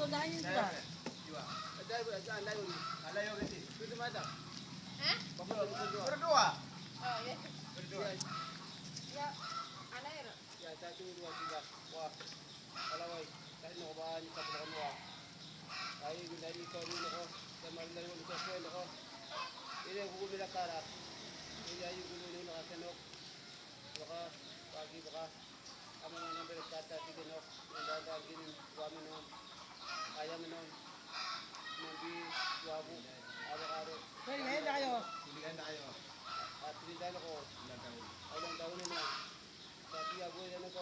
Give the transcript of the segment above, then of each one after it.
unahan yung diba? Berdua. Oh, yes. Berdua. Ya, ano yun? Ya, satu, dua, tiga. Wah, kalaway. Kahit nakabaan yung kapila ko mo ah. Ay, ginali ko rin ako. Sa marilay ko sa swelo ko. Ini ang kukumila kara. Ini ay yung gulo nung nakasanok. Baka, pagi baka. Kami mga number of kata, sige no. Yung dadagin, wami noon. Kaya mo noon. Nabi, wabu. Araw-araw. Pwede ngayon na kayo. Pilihan na kayo. At pinidalo ko. Ilang taon? Ilang taon na na. Tapi ako ay ano ko.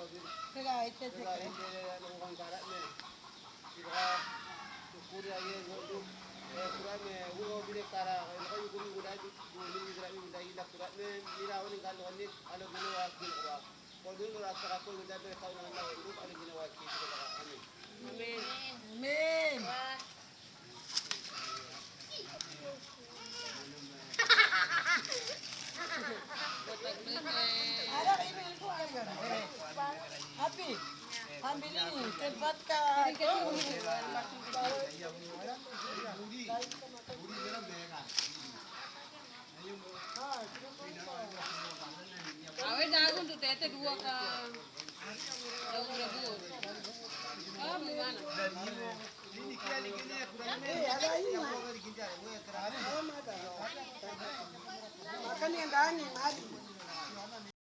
Kaya, ito. Kaya hindi na ano kang karat na. Baka sukuri ay yung hudu. Kurat na huwag bilik kara. Kaya kayo kung gulay gulay ilak kurat na nilawin ng kaluan nit. Ano ginawa ginawa. Kung doon rasa ka kung ganda na kauna ng lawan group ano ginawa kita ko baka amin. Amen. Amen. Wah, Ada email ko ano yun? Happy. Pambili. Tempat ka. Budi. Budi bilang mereka. Awet dagun tu tete dua ka. Dagun rebus. Ah, mana? Ini kira ni kini kurang ni. Ada ini. Yang mau dikincar, mau yang terakhir. Makan yang gani, mari.